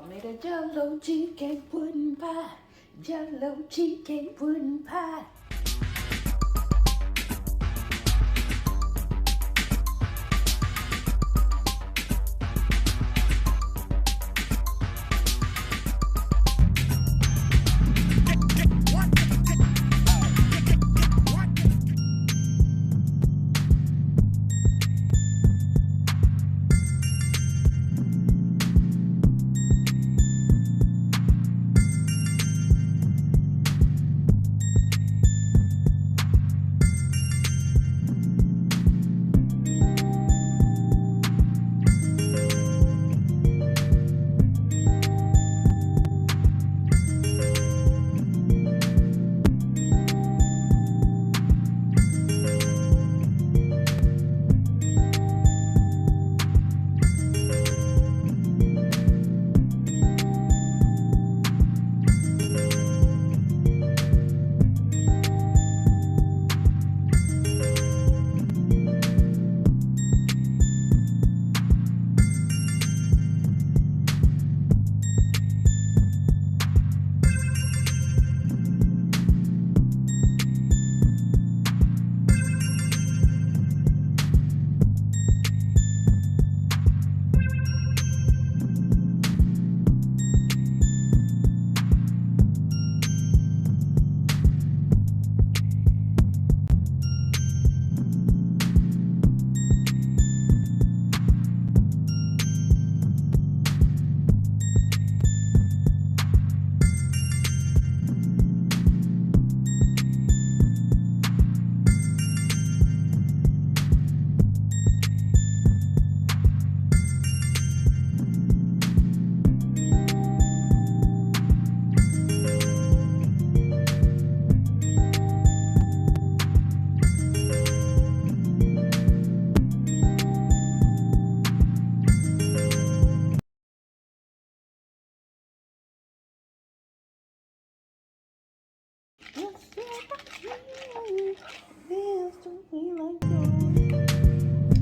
made a Jell-O cheesecake pudding pie. Jell-O cheesecake pudding pie.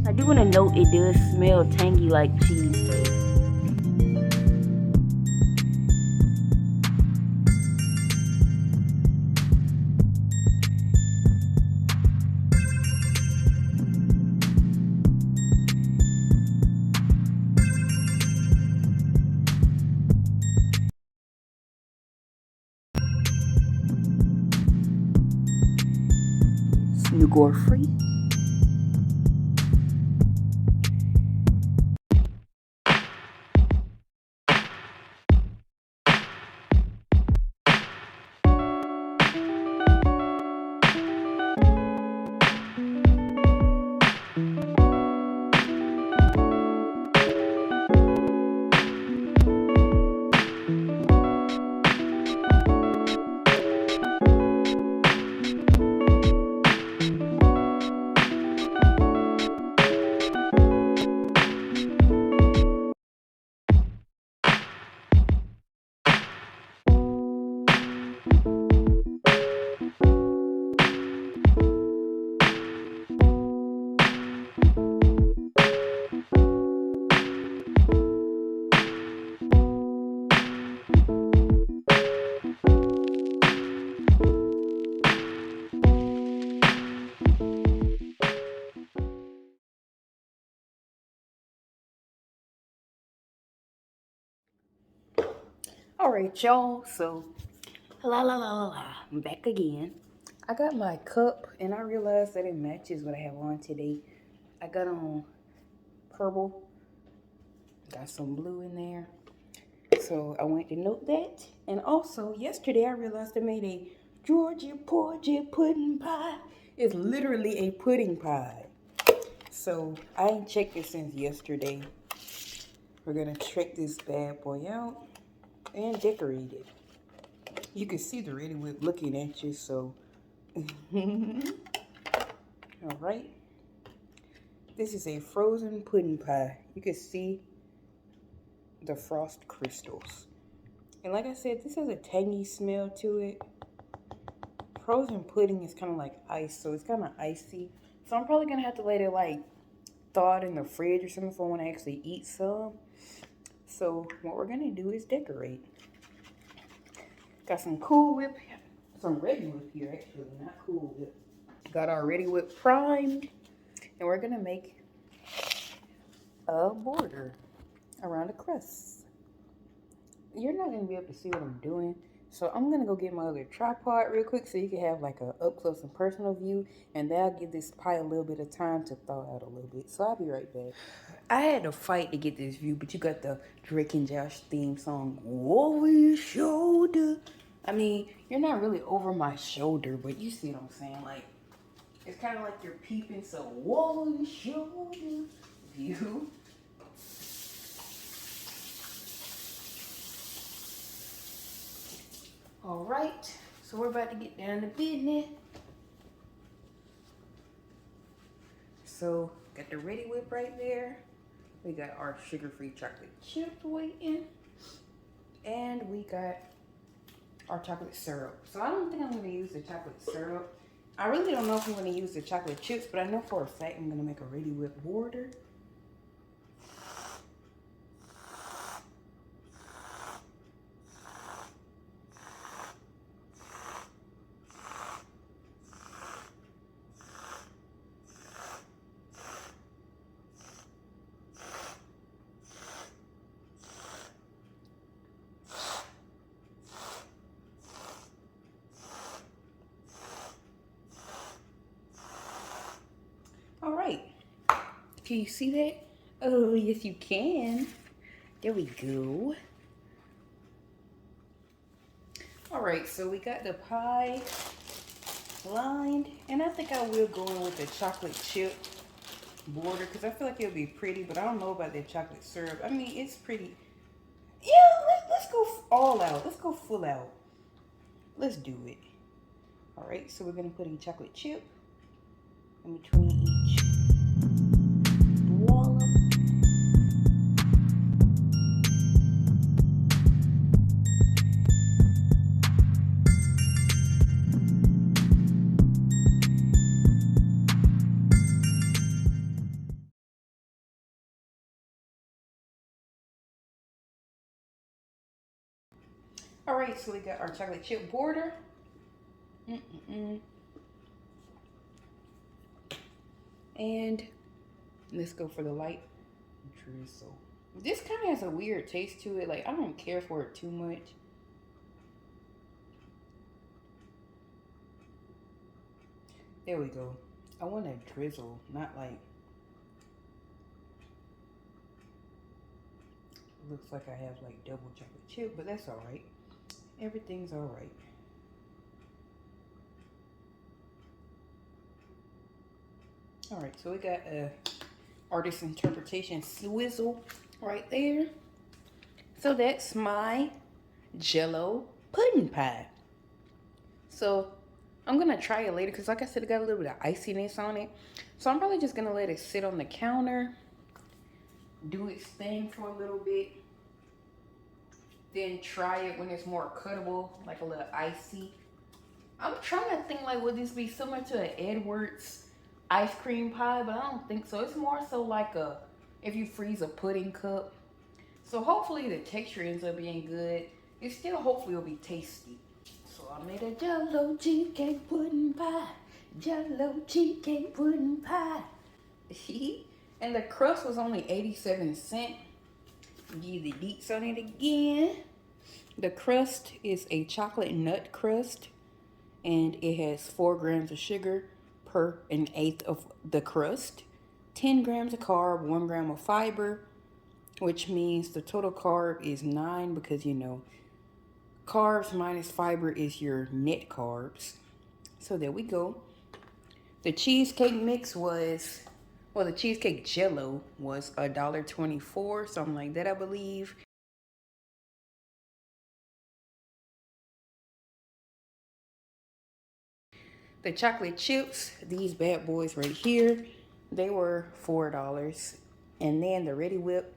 I do want to note it does smell tangy like cheesecake. Sugar free. Alright, y'all, so I'm back again. I got my cup and I realized that it matches what I have on today. I got on purple, got some blue in there. So I wanted to note that. And also, yesterday I realized I made a Georgy Porgy pudding pie. It's literally a pudding pie. So I ain't checked it since yesterday. We're gonna check this bad boy out and decorate it. You can see the ready whip looking at you, so all right. This is a frozen pudding pie. You can see the frost crystals. And like I said, this has a tangy smell to it. Frozen pudding is kind of like ice, so it's kind of icy. So I'm probably gonna have to let it like thaw it in the fridge or something if I want to actually eat some. So what we're gonna do is decorate. Got some Cool Whip, some Ready Whip here actually, not Cool Whip. Got our Ready Whip primed, and we're gonna make a border around the crust. You're not gonna be able to see what I'm doing, so I'm gonna go get my other tripod real quick so you can have like a up close and personal view, and that'll give this pie a little bit of time to thaw out a little bit. So I'll be right back. I had to fight to get this view, but you got the Drake and Josh theme song over your shoulder. I mean, you're not really over my shoulder, but you see what I'm saying? Like, it's kind of like you're peeping, so over your shoulder view. All right, so we're about to get down to business. So, got the Ready Whip right there. We got our sugar-free chocolate chips waiting. And we got our chocolate syrup. So I don't think I'm gonna use the chocolate syrup. I really don't know if I'm gonna use the chocolate chips, but I know for a fact I'm gonna make a Ready Whip border. All right, can you see that? Oh, yes you can. There we go. All right, so we got the pie lined, and I think I will go in with the chocolate chip border because I feel like it'll be pretty, but I don't know about the chocolate syrup. I mean, it's pretty. Yeah, let's go all out. Let's go full out. Let's do it. All right, so we're gonna put a chocolate chip in between each wallop. All right, so we got our chocolate chip border. And let's go for the light drizzle. This kind of has a weird taste to it. Like, I don't care for it too much. There we go. I want a drizzle, not like. Looks like I have like double chocolate chip, but that's all right. Everything's all right. All right, so we got a artist interpretation swizzle right there. So that's my Jell-O pudding pie. So I'm gonna try it later because like I said, it got a little bit of iciness on it. So I'm probably just gonna let it sit on the counter, do its thing for a little bit, then try it when it's more cuttable, like a little icy. I'm trying to think like, would this be similar to an Edwards ice cream pie? But I don't think so. It's more so like a, if you freeze a pudding cup. So hopefully the texture ends up being good. It still hopefully will be tasty. So I made a Jell-O cheesecake pudding pie. Jell-O cheesecake pudding pie. And the crust was only 87 cents. Give you the deets on it again. The crust is a chocolate nut crust, and it has 4 grams of sugar per an eighth of the crust, 10 grams of carb, 1 gram of fiber, which means the total carb is 9 because, you know, carbs minus fiber is your net carbs. So there we go. The cheesecake mix was, well, the cheesecake Jell-O was $1.24, something like that, I believe. The chocolate chips, these bad boys right here, they were $4. And then the Ready Whip,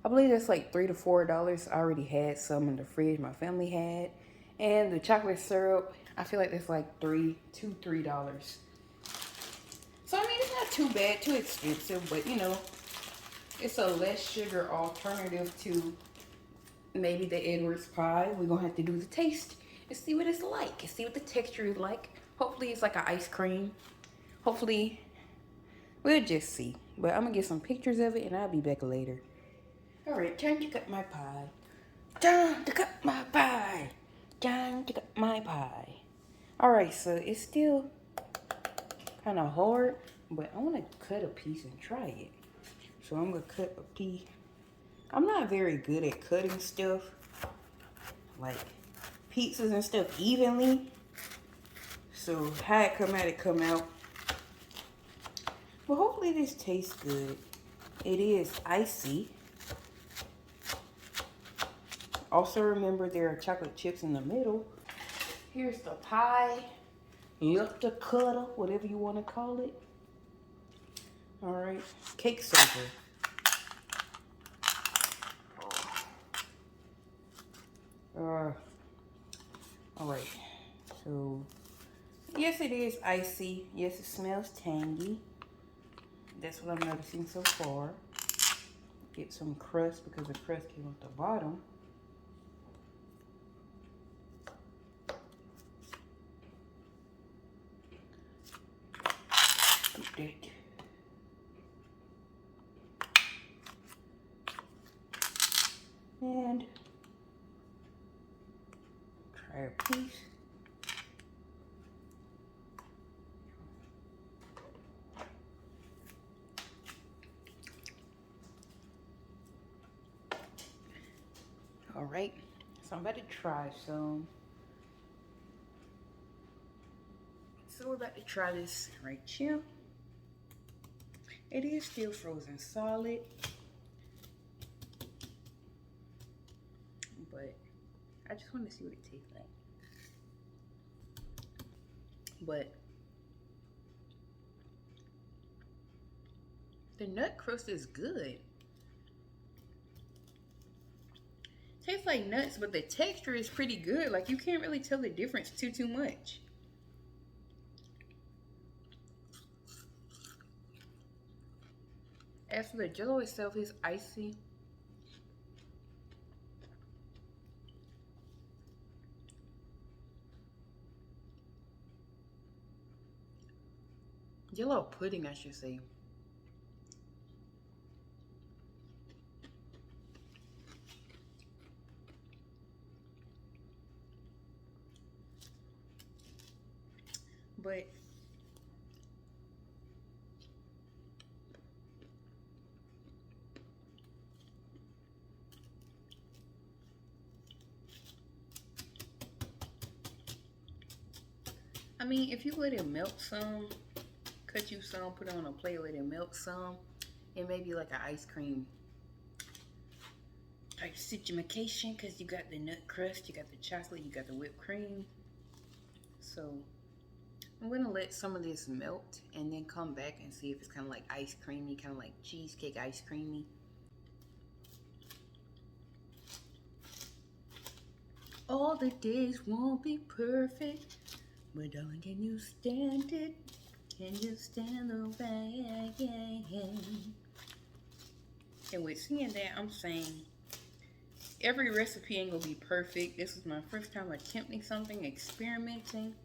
I believe that's like $3 to $4. I already had some in the fridge my family had. And the chocolate syrup, I feel like that's like $3. So I mean, it's not too bad, too expensive, but you know, it's a less sugar alternative to maybe the Edwards pie. We're gonna have to do the taste and see what it's like and see what the texture is like. Hopefully it's like an ice cream. Hopefully, we'll just see. But I'm gonna get some pictures of it and I'll be back later. All right, time to cut my pie. Time to cut my pie. Time to cut my pie. All right, so it's still kind of hard, but I want to cut a piece and try it. So I'm gonna cut a piece. I'm not very good at cutting stuff, like pizzas and stuff evenly. So how it come out. But hopefully this tastes good. It is icy. Also remember there are chocolate chips in the middle. Here's the pie. Left a cutter, whatever you want to call it. All right, cake's over. All right, so yes, it is icy. Yes, it smells tangy. That's what I'm noticing so far. Get some crust because the crust came off the bottom. Put that. And try a piece. All right, so I'm about to try some. So we're about to try this right here. It is still frozen solid, but I just want to see what it tastes like. But the nut crust is good. Tastes like nuts, but the texture is pretty good. Like you can't really tell the difference too much. As for the Jell-O itself, it's icy. Jell-O pudding, I should say. But I mean, if you let it melt some, cut you some, put it on a plate, let it melt some, it may be like an ice cream type situation because you got the nut crust, you got the chocolate, you got the whipped cream. So I'm gonna let some of this melt and then come back and see if it's kind of like ice creamy, kind of like cheesecake ice creamy. All the days won't be perfect, but darling, can you stand it? Can you stand the rain? And with seeing that, I'm saying every recipe ain't gonna be perfect. This was my first time attempting something, experimenting.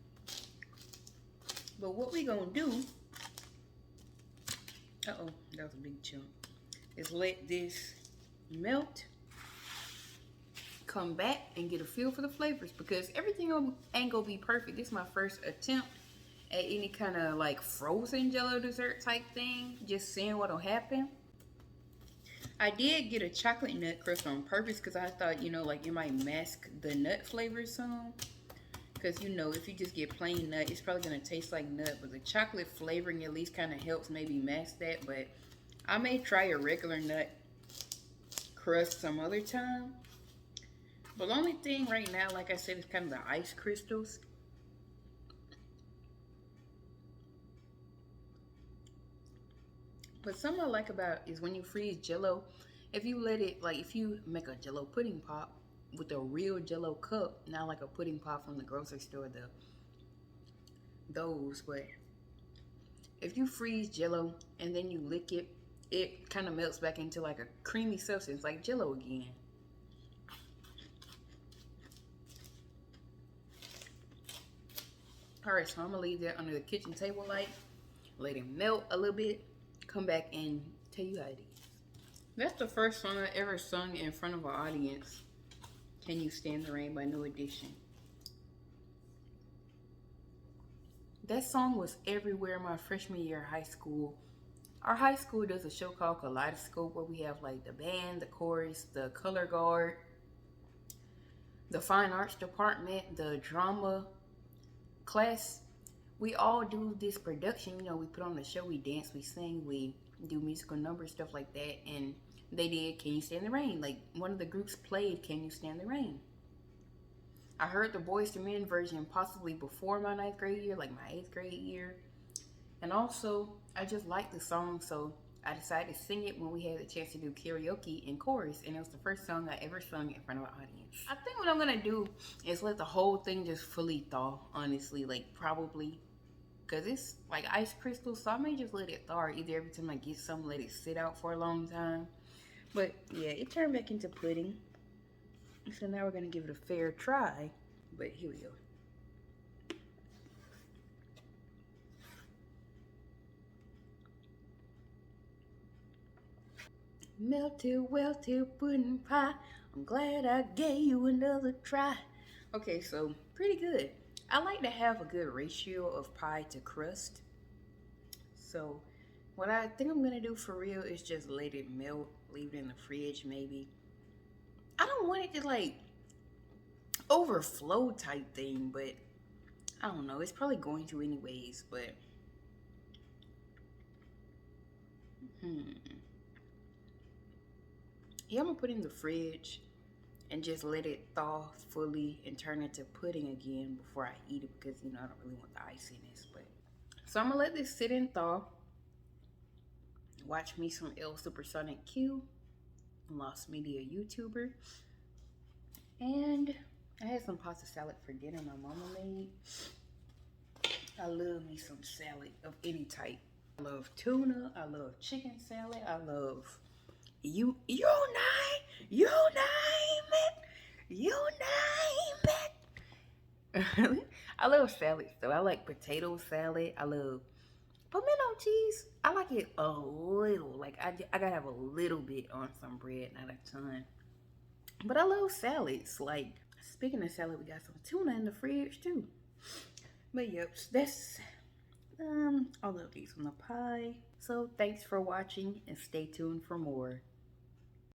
But what we gonna do, uh-oh, that was a big chunk, is let this melt, come back and get a feel for the flavors because everything ain't gonna be perfect. This is my first attempt at any kind of like frozen Jell-O dessert type thing, just seeing what'll happen. I did get a chocolate nut crust on purpose because I thought, you know, like it might mask the nut flavor some. Because, you know, if you just get plain nut, it's probably going to taste like nut. But the chocolate flavoring at least kind of helps maybe mask that. But I may try a regular nut crust some other time. But the only thing right now, like I said, is kind of the ice crystals. But something I like about is when you freeze Jell-O, if you let it, like if you make a Jell-O pudding pop with a real Jell-O cup, not like a pudding pop from the grocery store, those, but if you freeze Jell-O and then you lick it, it kind of melts back into like a creamy substance, like Jell-O again. Alright, so I'm gonna leave that under the kitchen table light, let it melt a little bit, come back and tell you how it is. That's the first song I ever sung in front of an audience. Can You Stand the Rain by New Edition. That song was everywhere my freshman year of high school. Our high school does a show called Kaleidoscope where we have like the band, the chorus, the color guard, the fine arts department, the drama class. We all do this production, you know, we put on the show, we dance, we sing, we do musical numbers, stuff like that. And they did Can You Stand the Rain? Like one of the groups played Can You Stand the Rain? I heard the Boyz II Men version possibly before my 9th grade year, like my 8th grade year. And also, I just liked the song, so I decided to sing it when we had the chance to do karaoke in chorus. And it was the first song I ever sung in front of an audience. I think what I'm gonna do is let the whole thing just fully thaw, honestly, like probably. Because it's like ice crystal, so I may just let it thaw. Either every time I get something, let it sit out for a long time. But yeah, it turned back into pudding. So now we're gonna give it a fair try. But here we go. Melted, welted pudding pie. I'm glad I gave you another try. Okay, so pretty good. I like to have a good ratio of pie to crust. So what I think I'm gonna do for real is just let it melt, leave it in the fridge maybe. I don't want it to like overflow type thing, but I don't know. It's probably going to anyways, but yeah, I'm gonna put it in the fridge and just let it thaw fully and turn into pudding again before I eat it, because you know I don't really want the iciness. But so I'm gonna let this sit and thaw. Watch me some L Supersonic Q, Lost Media YouTuber, and I had some pasta salad for dinner my mama made. I love me some salad of any type. I love tuna, I love chicken salad, I love you name it. I love salads though. I like potato salad. I love pimento cheese. I like it a little. Like I gotta have a little bit on some bread, not a ton. But I love salads. Like speaking of salad, we got some tuna in the fridge too. But yep, that's all of these on the pie. So thanks for watching and stay tuned for more.